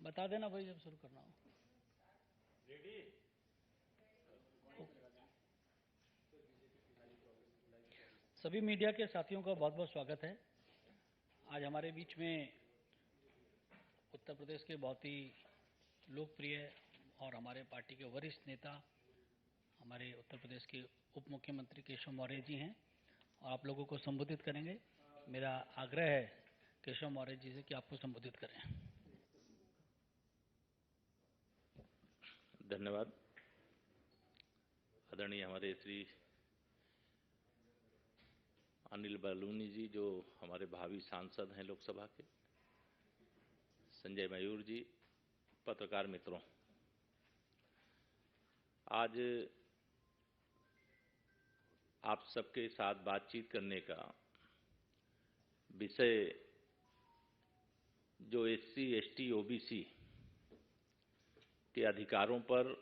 बता देना भाई जब शुरू करना हो। सभी मीडिया के साथियों का बहुत बहुत स्वागत है। आज हमारे बीच में उत्तर प्रदेश के बहुत ही लोकप्रिय और हमारे पार्टी के वरिष्ठ नेता, हमारे उत्तर प्रदेश के उप मुख्यमंत्री केशव मौर्य जी हैं और आप लोगों को संबोधित करेंगे। मेरा आग्रह है केशव मौर्य जी से कि आपको संबोधित करें। धन्यवाद। आदरणीय हमारे श्री अनिल बलूनी जी, जो हमारे भावी सांसद हैं लोकसभा के, संजय मयूर जी, पत्रकार मित्रों, आज आप सबके साथ बातचीत करने का विषय जो एससी, एसटी, ओबीसी के अधिकारों पर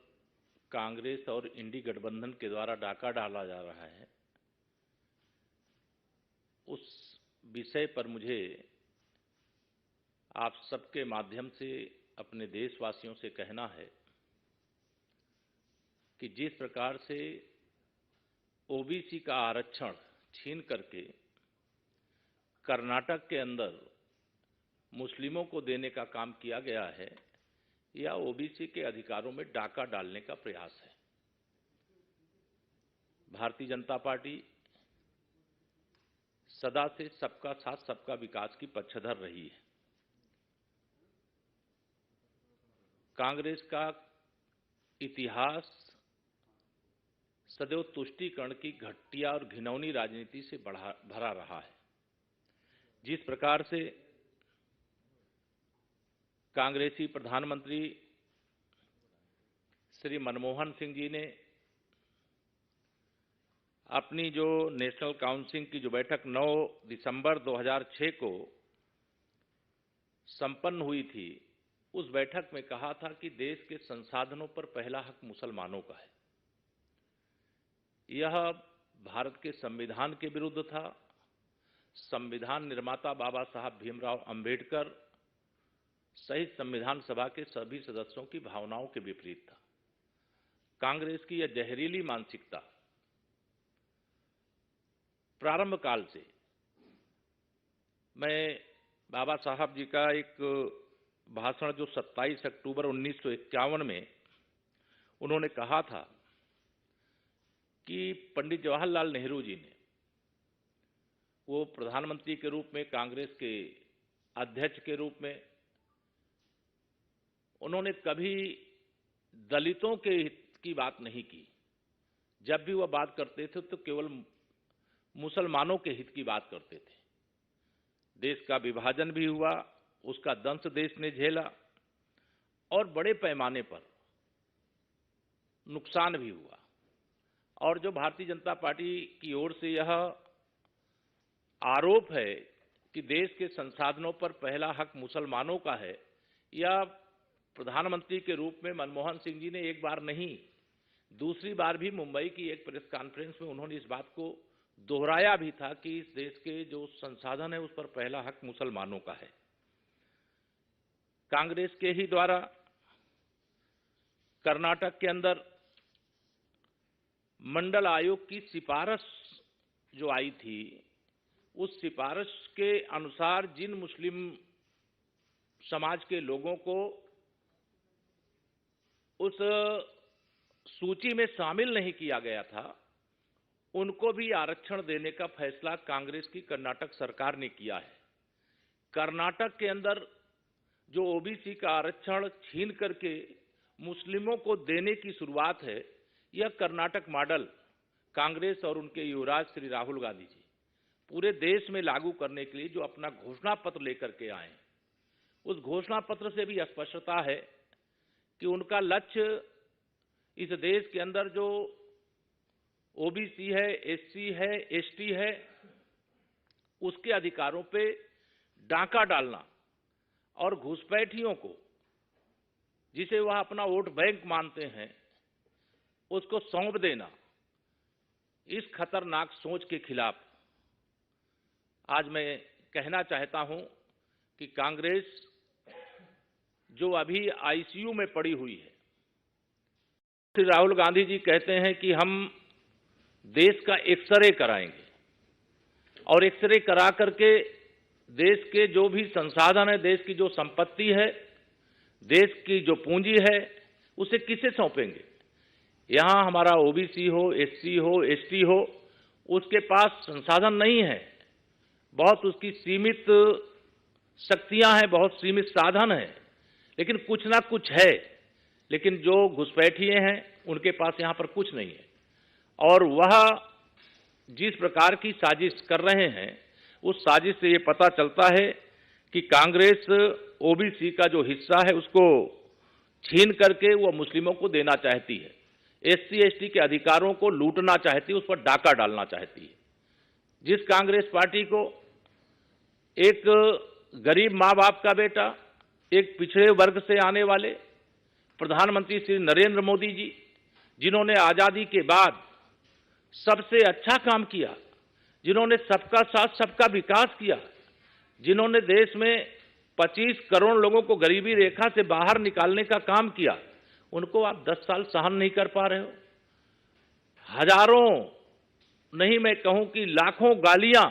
कांग्रेस और इंडी गठबंधन के द्वारा डाका डाला जा रहा है, उस विषय पर मुझे आप सबके माध्यम से अपने देशवासियों से कहना है कि जिस प्रकार से ओबीसी का आरक्षण छीन करके कर्नाटक के अंदर मुस्लिमों को देने का काम किया गया है, यह ओबीसी के अधिकारों में डाका डालने का प्रयास है। भारतीय जनता पार्टी सदा से सबका साथ सबका विकास की पक्षधर रही है। कांग्रेस का इतिहास सदैव तुष्टीकरण की घटिया और घिनौनी राजनीति से भरा रहा है। जिस प्रकार से कांग्रेसी प्रधानमंत्री श्री मनमोहन सिंह जी ने अपनी जो नेशनल काउंसिल की जो बैठक 9 दिसंबर 2006 को संपन्न हुई थी, उस बैठक में कहा था कि देश के संसाधनों पर पहला हक मुसलमानों का है। यह भारत के संविधान के विरुद्ध था। संविधान निर्माता बाबा साहब भीमराव अंबेडकर सहित संविधान सभा के सभी सदस्यों की भावनाओं के विपरीत था। कांग्रेस की यह जहरीली मानसिकता प्रारंभ काल से, मैं बाबा साहब जी का एक भाषण जो 27 अक्टूबर 1951 में उन्होंने कहा था कि पंडित जवाहरलाल नेहरू जी ने, वो प्रधानमंत्री के रूप में, कांग्रेस के अध्यक्ष के रूप में, उन्होंने कभी दलितों के हित की बात नहीं की। जब भी वह बात करते थे तो केवल मुसलमानों के हित की बात करते थे। देश का विभाजन भी हुआ, उसका दंश देश ने झेला और बड़े पैमाने पर नुकसान भी हुआ। और जो भारतीय जनता पार्टी की ओर से यह आरोप है कि देश के संसाधनों पर पहला हक मुसलमानों का है, यह प्रधानमंत्री के रूप में मनमोहन सिंह जी ने एक बार नहीं, दूसरी बार भी मुंबई की एक प्रेस कॉन्फ्रेंस में उन्होंने इस बात को दोहराया भी था कि इस देश के जो संसाधन है उस पर पहला हक मुसलमानों का है। कांग्रेस के ही द्वारा कर्नाटक के अंदर मंडल आयोग की सिफारिश जो आई थी, उस सिफारिश के अनुसार जिन मुस्लिम समाज के लोगों को उस सूची में शामिल नहीं किया गया था, उनको भी आरक्षण देने का फैसला कांग्रेस की कर्नाटक सरकार ने किया है। कर्नाटक के अंदर जो ओबीसी का आरक्षण छीन करके मुस्लिमों को देने की शुरुआत है, यह कर्नाटक मॉडल कांग्रेस और उनके युवराज श्री राहुल गांधी जी पूरे देश में लागू करने के लिए जो अपना घोषणा पत्र लेकर के आए, उस घोषणा पत्र से भी स्पष्टता है कि उनका लक्ष्य इस देश के अंदर जो ओबीसी है, एससी है, एसटी है, उसके अधिकारों पे डाका डालना और घुसपैठियों को, जिसे वह अपना वोट बैंक मानते हैं, उसको सौंप देना, इस खतरनाक सोच के खिलाफ आज मैं कहना चाहता हूं कि कांग्रेस जो अभी आईसीयू में पड़ी हुई है। श्री राहुल गांधी जी कहते हैं कि हम देश का एक्सरे कराएंगे और एक्सरे करा करके देश के जो भी संसाधन है, देश की जो संपत्ति है, देश की जो पूंजी है, उसे किसे सौंपेंगे। यहां हमारा ओबीसी हो, एससी हो, एसटी हो, उसके पास संसाधन नहीं है, बहुत उसकी सीमित शक्तियां हैं, बहुत सीमित साधन हैं, लेकिन कुछ ना कुछ है। लेकिन जो घुसपैठिए हैं उनके पास यहां पर कुछ नहीं है, और वह जिस प्रकार की साजिश कर रहे हैं, उस साजिश से ये पता चलता है कि कांग्रेस ओबीसी का जो हिस्सा है उसको छीन करके वो मुस्लिमों को देना चाहती है, एससी एसटी के अधिकारों को लूटना चाहती है, उस पर डाका डालना चाहती है। जिस कांग्रेस पार्टी को एक गरीब माँ बाप का बेटा, एक पिछड़े वर्ग से आने वाले प्रधानमंत्री श्री नरेंद्र मोदी जी, जिन्होंने आजादी के बाद सबसे अच्छा काम किया, जिन्होंने सबका साथ सबका विकास किया, जिन्होंने देश में 25 करोड़ लोगों को गरीबी रेखा से बाहर निकालने का काम किया, उनको आप 10 साल सहन नहीं कर पा रहे हो। हजारों नहीं, मैं कहूं कि लाखों गालियां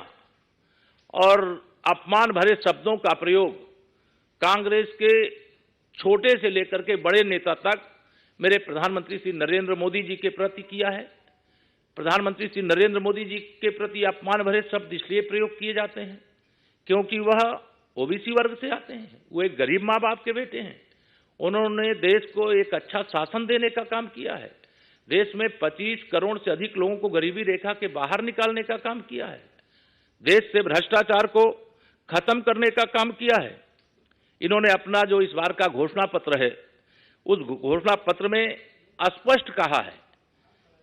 और अपमान भरे शब्दों का प्रयोग कांग्रेस के छोटे से लेकर के बड़े नेता तक मेरे प्रधानमंत्री श्री नरेंद्र मोदी जी के प्रति किया है। प्रधानमंत्री श्री नरेंद्र मोदी जी के प्रति अपमान भरे शब्द इसलिए प्रयोग किए जाते हैं क्योंकि वह ओबीसी वर्ग से आते हैं, वो एक गरीब माँ बाप के बेटे हैं। उन्होंने देश को एक अच्छा शासन देने का काम किया है, देश में 25 करोड़ से अधिक लोगों को गरीबी रेखा के बाहर निकालने का काम किया है, देश से भ्रष्टाचार को खत्म करने का काम किया है। इन्होंने अपना जो इस बार का घोषणा पत्र है, उस घोषणा पत्र में स्पष्ट कहा है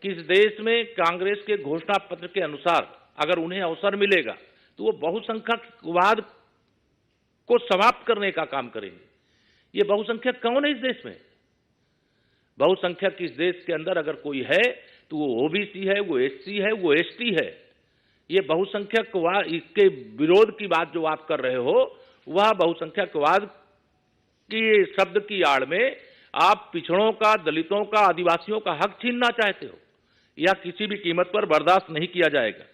कि इस देश में कांग्रेस के घोषणा पत्र के अनुसार अगर उन्हें अवसर मिलेगा तो वो बहुसंख्यकवाद को समाप्त करने का काम करेंगे। ये बहुसंख्यक कौन है इस देश में? बहुसंख्यक इस देश के अंदर अगर कोई है तो वो ओबीसी है, वो एससी है, वो एसटी है। ये बहुसंख्यकवाद, इसके विरोध की बात जो आप कर रहे हो, वह बहुसंख्यकवाद की शब्द की आड़ में आप पिछड़ों का, दलितों का, आदिवासियों का हक छीनना चाहते हो। यह किसी भी कीमत पर बर्दाश्त नहीं किया जाएगा।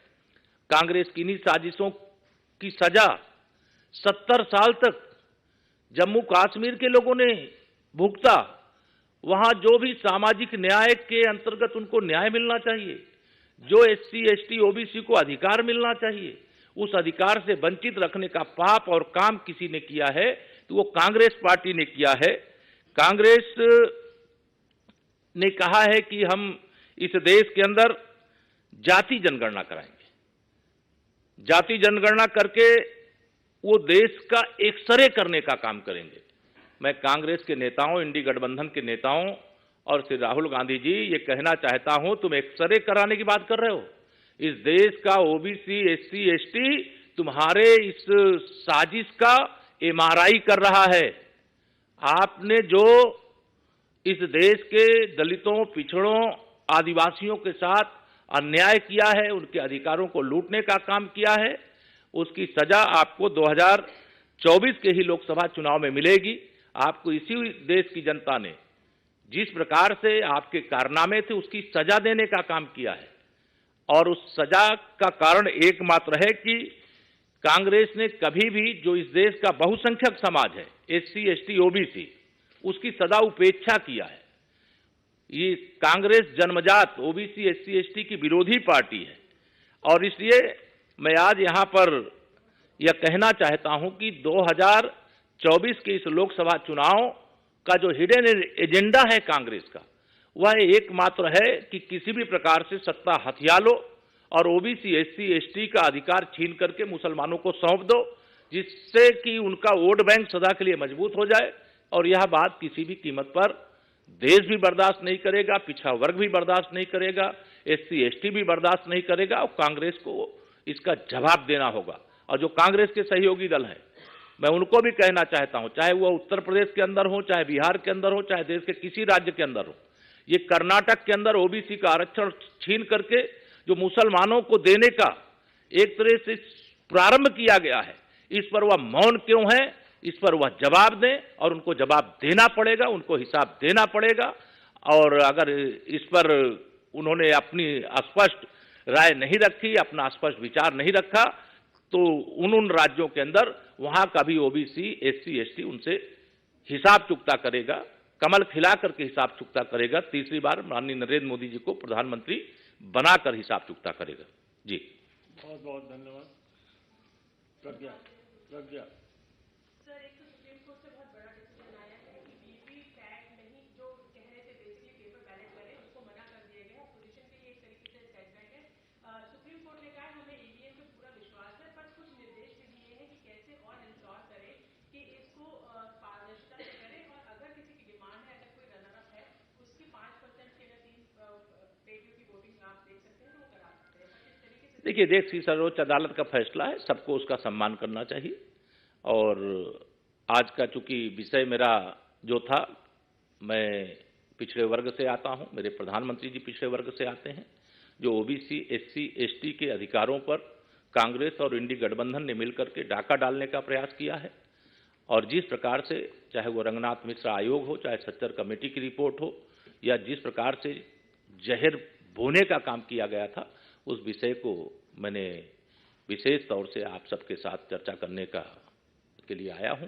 कांग्रेस की इन्हीं साजिशों की सजा 70 साल तक जम्मू कश्मीर के लोगों ने भुगता। वहां जो भी सामाजिक न्याय के अंतर्गत उनको न्याय मिलना चाहिए, जो एससी एसटी ओबीसी को अधिकार मिलना चाहिए, उस अधिकार से वंचित रखने का पाप और काम किसी ने किया है तो वो कांग्रेस पार्टी ने किया है। कांग्रेस ने कहा है कि हम इस देश के अंदर जाति जनगणना कराएंगे, जाति जनगणना करके वो देश का एक्सरे करने का काम करेंगे। मैं कांग्रेस के नेताओं, इंडी गठबंधन के नेताओं और श्री राहुल गांधी जी ये कहना चाहता हूं, तुम एक्सरे कराने की बात कर रहे हो। इस देश का ओबीसी, एससी, एसटी तुम्हारे इस साजिश का एमआरआई कर रहा है। आपने जो इस देश के दलितों, पिछड़ों, आदिवासियों के साथ अन्याय किया है, उनके अधिकारों को लूटने का काम किया है, उसकी सजा आपको 2024 के ही लोकसभा चुनाव में मिलेगी। आपको इसी देश की जनता ने जिस प्रकार से आपके कारनामे थे उसकी सजा देने का काम किया है, और उस सजा का कारण एकमात्र है कि कांग्रेस ने कभी भी जो इस देश का बहुसंख्यक समाज है, एससी, एसटी, ओबीसी, उसकी सदा उपेक्षा किया है। ये कांग्रेस जन्मजात ओबीसी, एससी, एसटी की विरोधी पार्टी है, और इसलिए मैं आज यहां पर यह कहना चाहता हूं कि 2024 के इस लोकसभा चुनाव का जो हिडन एजेंडा है कांग्रेस का, वह एकमात्र है कि किसी भी प्रकार से सत्ता हथिया लो और ओबीसी, एससी, एसटी का अधिकार छीन करके मुसलमानों को सौंप दो, जिससे कि उनका वोट बैंक सदा के लिए मजबूत हो जाए। और यह बात किसी भी कीमत पर देश भी बर्दाश्त नहीं करेगा, पिछड़ा वर्ग भी बर्दाश्त नहीं करेगा, एससी, एसटी भी बर्दाश्त नहीं करेगा, और कांग्रेस को इसका जवाब देना होगा। और जो कांग्रेस के सहयोगी दल हैं, मैं उनको भी कहना चाहता हूं, चाहे वो उत्तर प्रदेश के अंदर हो, चाहे बिहार के अंदर हो, चाहे देश के किसी राज्य के अंदर हो, ये कर्नाटक के अंदर ओबीसी का आरक्षण छीन करके जो मुसलमानों को देने का एक तरह से प्रारंभ किया गया है, इस पर वह मौन क्यों है, इस पर वह जवाब दें और उनको जवाब देना पड़ेगा, उनको हिसाब देना पड़ेगा। और अगर इस पर उन्होंने अपनी स्पष्ट राय नहीं रखी, अपना स्पष्ट विचार नहीं रखा, तो उन राज्यों के अंदर वहां का भी ओबीसी, एससी, एसटी उनसे हिसाब चुकता करेगा, कमल खिला करके हिसाब चुकता करेगा। तीसरी बार माननीय नरेंद्र मोदी जी को प्रधानमंत्री बनाकर हिसाब चुकता करेगा। जी बहुत बहुत धन्यवाद। प्रज्ञा प्रज्ञा सर, एक तो सुप्रीम कोर्ट से बहुत बड़ा डिसीजन आया है कि वीवीपैट नहीं, जो कह रहे थे बेसिकली पेपर बैलेट करें, उसको मना कर दिया गया। अपोजिशन के लिए एक तरीके से सेटबैक है। सुप्रीम कोर्ट ने कहा हमें ईवीएम पे पूरा विश्वास है, पर कुछ निर्देश भी दिए हैं कि कैसे और इंश्योर करें कि इसको पारदर्शिता से करें, और अगर किसी की डिमांड है, अगर कोई रनर अप है, उसकी 5% की अगर 3 पेटियों की वोटिंग आप देख सकते हैं तो वो करा सकते हैं। इस तरीके से देखिए, देश की सर्वोच्च अदालत का फैसला है, सबको उसका सम्मान करना चाहिए। और आज का चूंकि विषय मेरा जो था, मैं पिछड़े वर्ग से आता हूं, मेरे प्रधानमंत्री जी पिछड़े वर्ग से आते हैं। जो ओबीसी, एससी, एसटी के अधिकारों पर कांग्रेस और इंडी गठबंधन ने मिलकर के डाका डालने का प्रयास किया है, और जिस प्रकार से, चाहे वो रंगनाथ मिश्रा आयोग हो, चाहे सच्चर कमेटी की रिपोर्ट हो, या जिस प्रकार से जहर बोने का काम किया गया था, उस विषय को मैंने विशेष तौर से आप सबके साथ चर्चा करने के लिए आया हूं।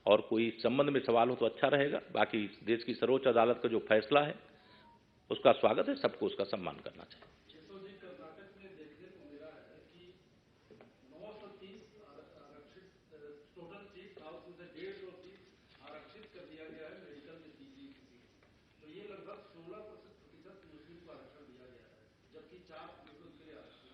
और कोई इस संबंध में सवाल हो तो अच्छा रहेगा। बाकी देश की सर्वोच्च अदालत का जो फैसला है उसका स्वागत है, सबको उसका सम्मान करना चाहिए। कर्नाटक में देखने को मिला है कि 930 आरक्षित टोटल सीट था, उसमें से 150 सीट आरक्षित कर दिया गया है मेडिकल में पीजी की सीट। तो ये लगभग 16% मुस्लिम को आरक्षण दिया गया है, जबकि 4 मुस्लिम के लिए आरक्षण।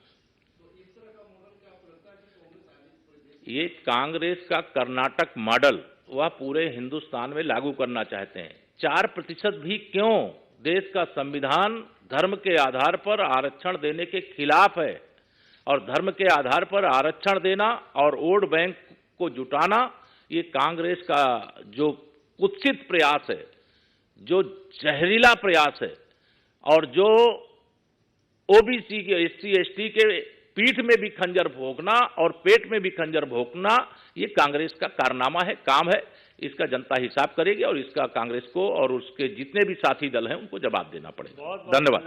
तो इस तरह का मॉडल क्या आपको लगता है कि कांग्रेस आगे पूरे देश? ये कांग्रेस का कर्नाटक मॉडल वह पूरे हिंदुस्तान में लागू करना चाहते हैं। 4% भी क्यों? देश का संविधान धर्म के आधार पर आरक्षण देने के खिलाफ है, और धर्म के आधार पर आरक्षण देना और वोट बैंक को जुटाना, ये कांग्रेस का जो कुत्सित प्रयास है, जो जहरीला प्रयास है, और जो ओबीसी के, एससी, एसटी के पीठ में भी खंजर भोंकना और पेट में भी खंजर भोंकना, ये कांग्रेस का कारनामा है, काम है। इसका जनता हिसाब करेगी, और इसका कांग्रेस को और उसके जितने भी साथी दल हैं उनको जवाब देना पड़ेगा। धन्यवाद।